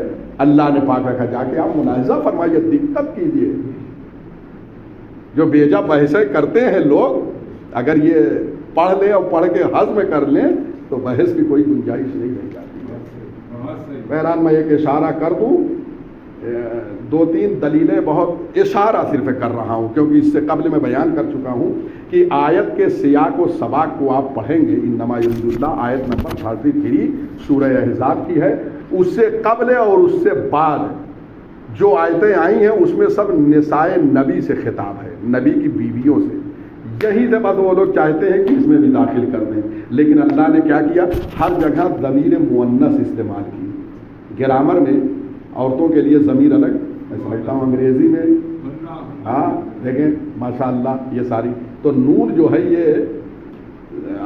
اللہ نے پاک رکھا. جا کے آپ ملاحظہ فرمائیے، دقت کیجیے. جو بیجا بحثیں کرتے ہیں لوگ، اگر یہ پڑھ لیں اور پڑھ کے ہضم کر لیں تو بحث کی کوئی گنجائش نہیں رہ جاتی. بہرحال میں ایک اشارہ کر دوں، 2-3 دلیلیں بہت اشارہ صرف کر رہا ہوں، کیونکہ اس سے قبل میں بیان کر چکا ہوں کہ آیت کے سیاق و سباق کو آپ پڑھیں گے. انما یرید اللہ آیت نمبر 33 سورہ احزاب کی ہے. اس سے قبل اور اس سے بعد جو آیتیں آئی ہیں اس میں سب نسائے نبی سے خطاب ہے، نبی کی بیویوں سے. یہی سے بس وہ لوگ چاہتے ہیں کہ اس میں بھی داخل کر دیں، لیکن اللہ نے کیا کیا، ہر جگہ ضمیر مؤنث استعمال کی. گرامر میں عورتوں کے لیے ضمیر الگ، میں سمجھتا ہوں انگریزی میں ہاں دیکھیں ماشاء اللہ یہ ساری تو نون جو ہے یہ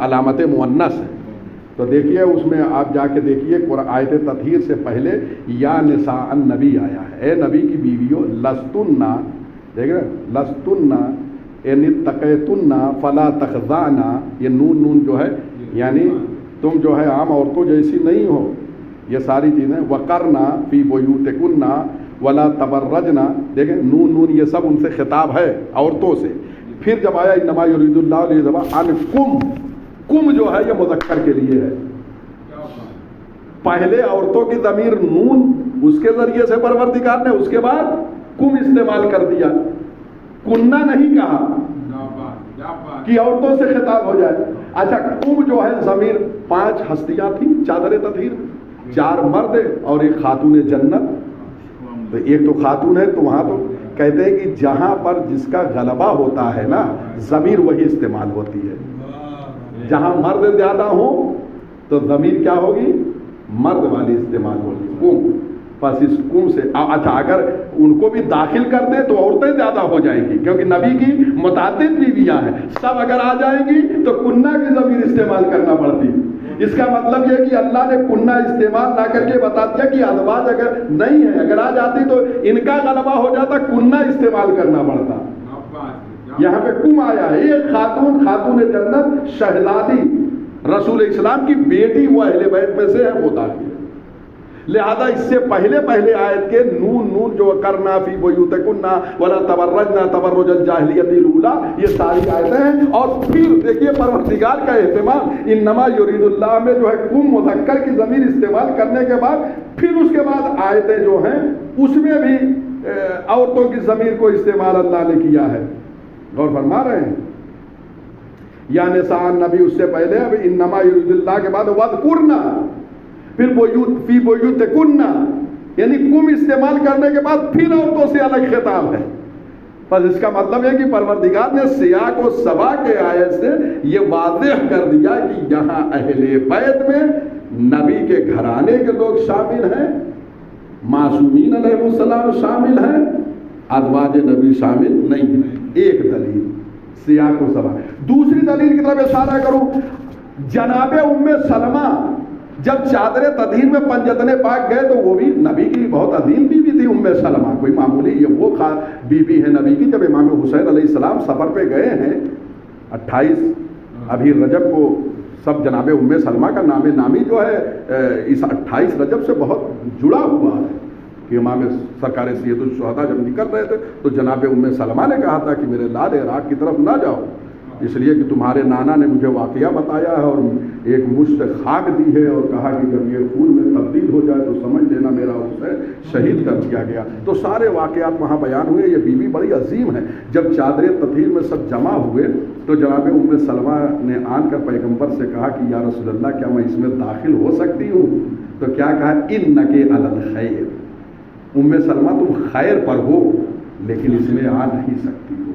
علامت مؤنث ہے. تو دیکھیے اس میں آپ جا کے دیکھیے آیت تطہیر سے پہلے یا نساء النبی آیا ہے، اے نبی کی بیویوں. لستن، دیکھ رہے لستن ان اتقیتن فلا تخضعن، یہ نون جو ہے یعنی تم جو ہے عام عورتوں جیسی نہیں ہو. یہ ساری چیزیں وقرنا فی بیوتکن ولا تبرجنا، دیکھیں نون یہ سب ان سے خطاب ہے عورتوں سے. پھر جب آیا انما یرید اللہ لیذھب عنکم، کم جو ہے یہ مذکر کے لیے ہے، پہلے عورتوں کی ضمیر نون اس کے ذریعے سے پروردگار نے اس کے بعد کم استعمال کر دیا، کننا نہیں کہا کہ عورتوں سے خطاب ہو جائے۔ اچھا کم جو ہے ضمیر 5 ہستیاں تھیں چادر تطہیر، 4 مرد اور ایک خاتون جنت، تو ایک تو خاتون ہے، تو وہاں تو کہتے ہیں کہ جہاں پر جس کا غلبہ ہوتا ہے نا ضمیر وہی استعمال ہوتی ہے، جہاں مرد زیادہ ہوں تو ضمیر کیا ہوگی؟ مرد والی استعمال ہوگی، کم۔ بس اس کم سے اچھا اگر ان کو بھی داخل کر دیں تو عورتیں زیادہ ہو جائیں گی، کیونکہ نبی کی متعدد بیویاں ہیں، سب اگر آ جائیں گی تو کنہ کی ضمیر استعمال کرنا پڑتی۔ اس کا مطلب یہ کہ اللہ نے کنہ استعمال نہ کر کے بتا دیا کہ ازواج اگر نہیں ہے، اگر آ جاتی تو ان کا غلبہ ہو جاتا، کنہ استعمال کرنا پڑتا۔ یہاں پہ کم آیا ہے، ایک خاتون، خاتون جنت، شہزادی رسول اسلام کی بیٹی، وہ اہل بیت میں سے ہے، وہ داخل ہے۔ لہذا اس سے پہلے آیت کے نون جو کرنا فی بیوتکن ولا تبرجنا تبرج الجاہلیت الاولی، یہ ساری آیتیں ہیں۔ اور پھر دیکھیے پروردگار کا اہتمام، انما یرید اللہ میں جو ہے کم مذکر کی ضمیر استعمال کرنے کے بعد پھر اس کے بعد آیتیں جو ہیں اس میں بھی عورتوں کی ضمیر کو استعمال اللہ نے کیا ہے۔ غور فرما رہے ہیں؟ یا نساء النبی اس سے پہلے، اب انما یرید اللہ کے بعد وذکرنا، پھر فی بیوتکن، یعنی کم استعمال کرنے کے بعد پھر عورتوں سے الگ خطاب ہے۔ بس اس کا مطلب ہے کہ پروردگار نے سیاق و سباق کے آیت سے یہ واضح کر دیا کہ یہاں اہل بیت میں نبی کے گھرانے کے لوگ شامل ہیں، معصومین علیہ السلام شامل ہیں، ازواج نبی شامل نہیں ہیں۔ ایک دلیل سیاق و سباق۔ دوسری دلیل کی طرف اشارہ کروں، جناب ام سلمہ جب چادر تطہیر میں پنجتن پاک گئے تو وہ بھی نبی کی بہت عظیم بیوی تھی ام سلمہ، کوئی معمولی یہ وہ بیوی ہے نبی کی۔ جب امام حسین علیہ السلام سفر پہ گئے ہیں 28 ابھی رجب کو، سب جناب ام سلمہ کا نام نامی جو ہے اس 28 رجب سے بہت جڑا ہوا ہے کہ امام سرکار سید الشہداء جب نکل رہے تھے تو جناب ام سلمہ نے کہا تھا کہ میرے لال عراق کی طرف نہ جاؤ، اس لیے کہ تمہارے نانا نے مجھے واقعہ بتایا ہے اور ایک مشت خاک دی ہے اور کہا کہ جب یہ خون میں تبدیل ہو جائے تو سمجھ لینا میرا اسے شہید کر دیا گیا۔ تو سارے واقعات وہاں بیان ہوئے۔ یہ بیوی بڑی عظیم ہے۔ جب چادر تطہیر میں سب جمع ہوئے تو جناب ام سلمہ نے آن کر پیغمبر سے کہا کہ یا رسول اللہ کیا میں اس میں داخل ہو سکتی ہوں؟ تو کیا کہا؟ انک علی الخیر، ام سلمہ تم خیر پر ہو لیکن اس میں آ نہیں سکتی ہو۔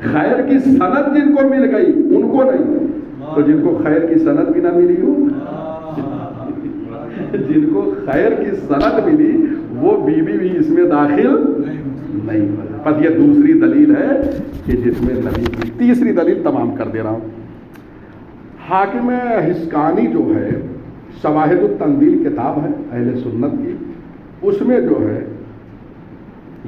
خیر کی سند جن کو مل گئی ان کو نہیں، تو جن کو خیر کی سند بھی نہ ملی ہو، جن کو خیر کی سند ملی وہ بیوی بھی اس میں داخل نہیں۔ بس یہ دوسری دلیل ہے کہ جس میں نبی کی۔ تیسری دلیل تمام کر دے رہا ہوں، حاکم حسکانی جو ہے شواہد التنزیل کتاب ہے اہل سنت کی، اس میں جو ہے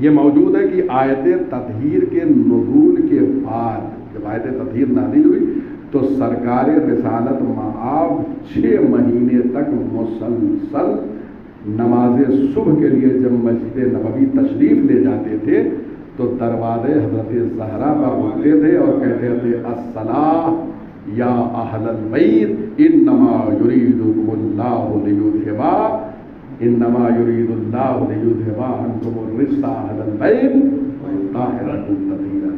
یہ موجود ہے کہ آیت تطہیر کے نزول کے بعد جب آیت تطہیر نازل ہوئی تو سرکار رسالت مآب 6 مہینے تک مسلسل نماز صبح کے لیے جب مسجد نبوی تشریف لے جاتے تھے تو دروازے حضرت زہرا پر رکتے تھے اور کہتے تھے الصلاۃ یا اہل البیت انما یریدکم اللہ لیذھب انما یرید اللہ لیذھب عنکم الرجس اہل البیت ویطہرکم تطہیرا۔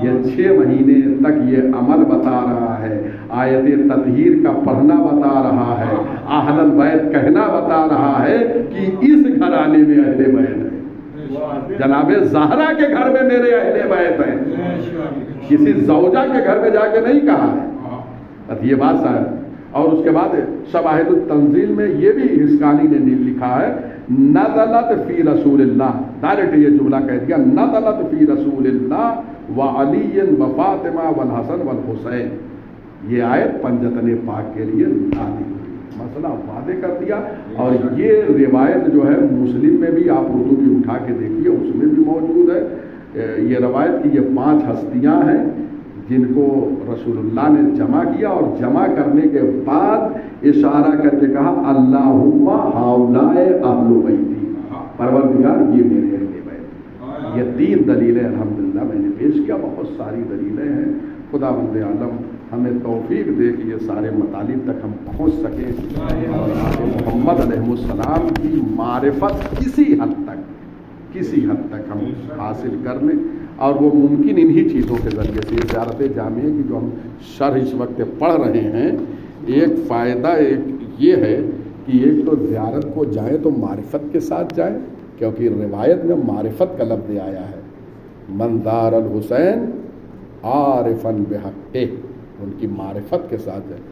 یہ 6 مہینے تک یہ عمل بتا رہا ہے، آیت تطہیر کا پڑھنا بتا رہا ہے، اہل البیت کہنا بتا رہا ہے کہ اس گھرانے میں اہل بیت ہے، جناب زہرا کے گھر میں میرے اہل بیت ہیں، کسی زوجہ کے گھر میں جا کے نہیں کہا ہے۔ یہ بات ہے۔ اور اس کے بعد شواہد التنزیل میں یہ بھی حسکانی نے لکھا ہے نزلت فی رسول اللہ، ڈائریکٹ یہ جملہ کہہ دیا نزلت فی رسول اللہ وعلی وفاطمہ والحسن والحسین، یہ آیت پنجتن پاک کے لیے نازل ہوئی، مسئلہ واضح کر دیا۔ اور یہ روایت جو ہے مسلم میں بھی آپ اردو کی اٹھا کے دیکھیے اس میں بھی موجود ہے یہ روایت کہ یہ 5 ہستیاں ہیں جن کو رسول اللہ نے جمع کیا اور جمع کرنے کے بعد اشارہ کر کے کہا اللہم ہؤلاء اہل بیتی، پروردگار یہ میرے اہل بیت۔ یہ 3 دلیلیں الحمدللہ میں نے پیش کیا. بہت ساری دلیلیں ہیں. خداوند عالم ہمیں توفیق دے کہ یہ سارے مطالب تک ہم پہنچ سکیں اور محمد علیہ السلام کی معرفت کسی حد تک ہم حاصل کر لیں. اور وہ ممکن انہی چیزوں کے ذریعے سے یہ زیارت جامعہ کی جو ہم شرح اس وقت پڑھ رہے ہیں، ایک فائدہ یہ ہے کہ ایک تو زیارت کو جائیں تو معرفت کے ساتھ جائیں، کیونکہ روایت میں معرفت کا لفظ آیا ہے. من زار الحسین عارفا بحقہ، ان کی معرفت کے ساتھ جائیں.